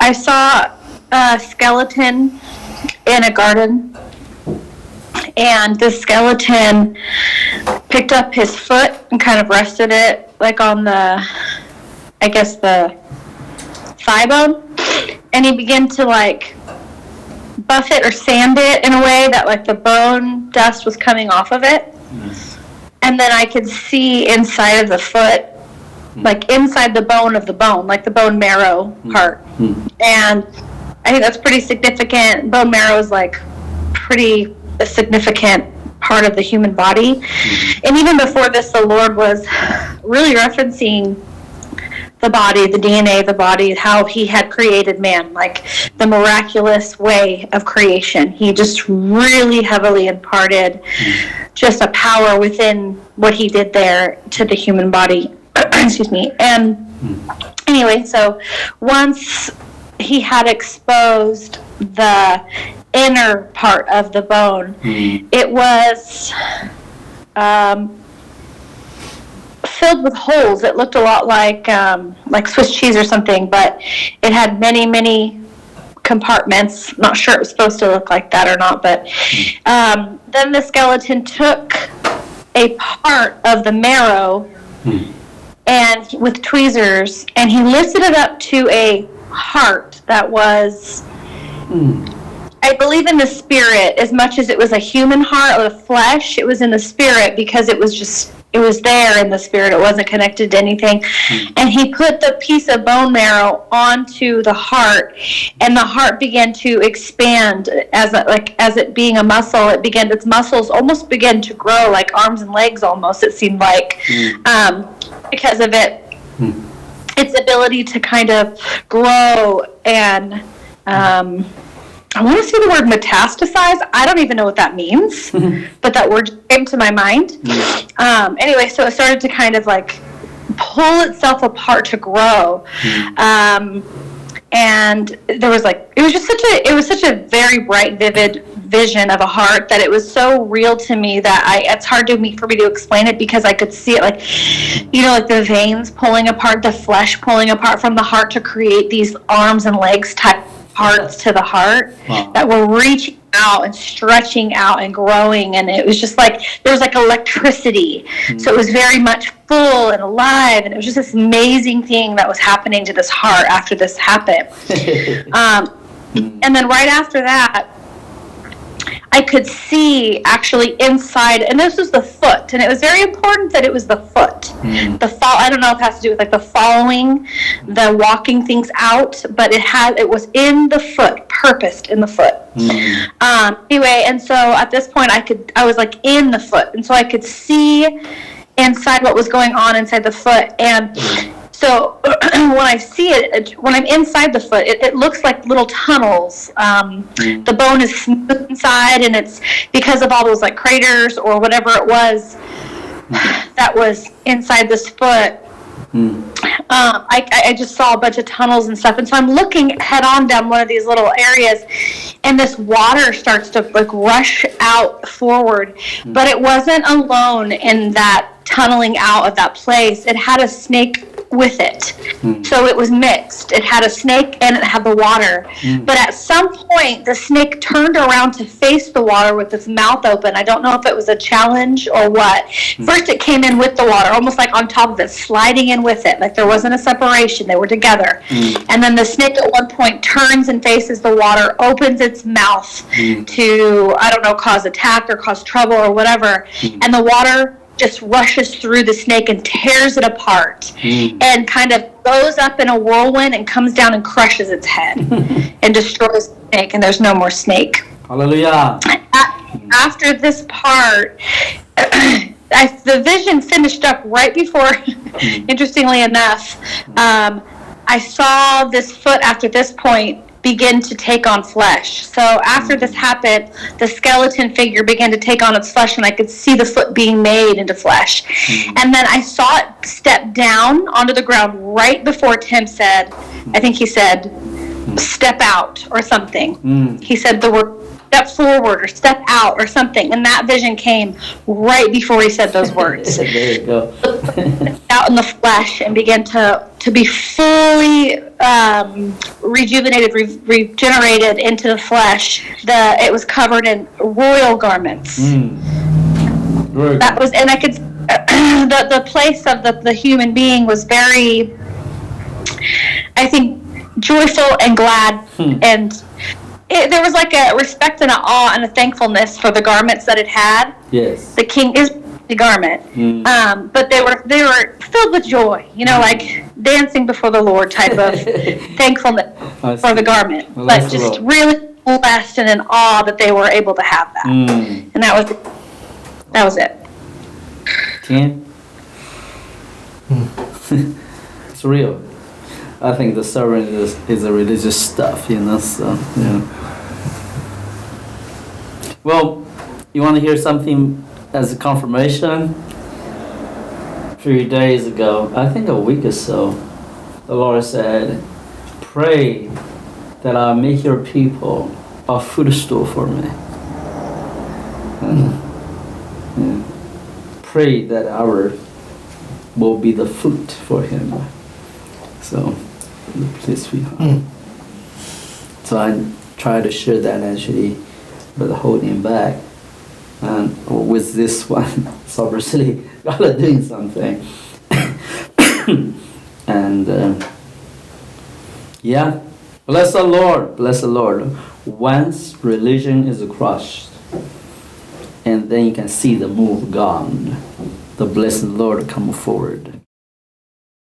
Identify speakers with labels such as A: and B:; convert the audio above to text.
A: I saw a skeleton in a garden, and the skeleton picked up his foot and kind of rested it like on the thigh bone, and he began to like buff it or sand it in a way that like the bone dust was coming off of it. And then I could see inside of the foot, like inside the bone of the bone, like the bone marrow part. And I think that's pretty significant. Bone marrow is like pretty a significant part of the human body. And even before this, the Lord was really referencing the body, the DNA of the body, how he had created man, like the miraculous way of creation. He just really heavily imparted just a power within what he did there to the human body. Excuse me. And anyway, so once he had exposed the inner part of the bone, it was filled with holes. It looked a lot like Swiss cheese or something, but it had many, many compartments. Not sure it was supposed to look like that or not, but then the skeleton took a part of the marrow and with tweezers, and he lifted it up to a heart that was, I believe, in the spirit as much as it was a human heart or the flesh. It was in the spirit because it was there in the spirit. It wasn't connected to anything. And he put the piece of bone marrow onto the heart, and the heart began to expand as it being a muscle. Its muscles almost began to grow like arms and legs almost, it seemed like, because of its ability to kind of grow and I want to say the word metastasize. I don't even know what that means, but that word came to my mind. Anyway, so it started to kind of like pull itself apart to grow. And there was like, it was such a very bright, vivid vision of a heart that it was so real to me that it's hard for me to explain it, because I could see it like, like the veins pulling apart, the flesh pulling apart from the heart to create these arms and legs type parts to the heart that were reaching out and stretching out and growing, and it was just like there was like electricity. So it was very much full and alive, and it was just this amazing thing that was happening to this heart after this happened. And then right after that, I could see actually inside, and this was the foot, and it was very important that it was the foot. I don't know if it has to do with like the following, the walking things out, but it was in the foot, purposed in the foot. Anyway, and so at this point I was like in the foot, and so I could see inside what was going on inside the foot. And so when I see it, when I'm inside the foot, it looks like little tunnels. The bone is smooth inside, and it's because of all those like craters or whatever it was that was inside this foot. I just saw a bunch of tunnels and stuff, and so I'm looking head on down one of these little areas, and this water starts to like rush out forward, but it wasn't alone in that tunneling out of that place. It had a snake with it. So it was mixed. It had a snake and it had the water. But at some point, the snake turned around to face the water with its mouth open. I don't know if it was a challenge or what. First, it came in with the water, almost like on top of it, sliding in with it. Like there wasn't a separation. They were together. And then the snake at one point turns and faces the water, opens its mouth to, I don't know, cause attack or cause trouble or whatever. And the water just rushes through the snake and tears it apart and kind of goes up in a whirlwind and comes down and crushes its head and destroys the snake, and there's no more snake.
B: Hallelujah.
A: After this part, the vision finished up right before, interestingly enough, I saw this foot after this point begin to take on flesh. So after this happened, the skeleton figure began to take on its flesh, and I could see the foot being made into flesh. And then I saw it step down onto the ground right before Tim said, I think he said, step out or something. He said the word step forward or step out or something. And that vision came right before he said those words.
B: There you go.
A: Out in the flesh and began to be fully rejuvenated, regenerated into the flesh. It was covered in royal garments. That was, and I could, the place of the human being was very, I think, joyful and glad, and there was like a respect and an awe and a thankfulness for the garments that it had.
B: Yes.
A: The king is the garment, but they were filled with joy, like dancing before the Lord type of thankfulness for the garment, but just really blessed and in awe that they were able to have that, and that was it.
B: Ken? It's real. I think the sermon is a religious stuff, so, Well, you want to hear something as a confirmation? 3 days ago, I think a week or so, the Lord said, pray that I'll make your people a footstool for me. Pray that our will be the foot for him. So, please be So I try to share that actually, but holding back. And with this one, so obviously God is doing something. And bless the Lord, bless the Lord. Once religion is crushed, and then you can see the move of God, the blessed Lord come forward.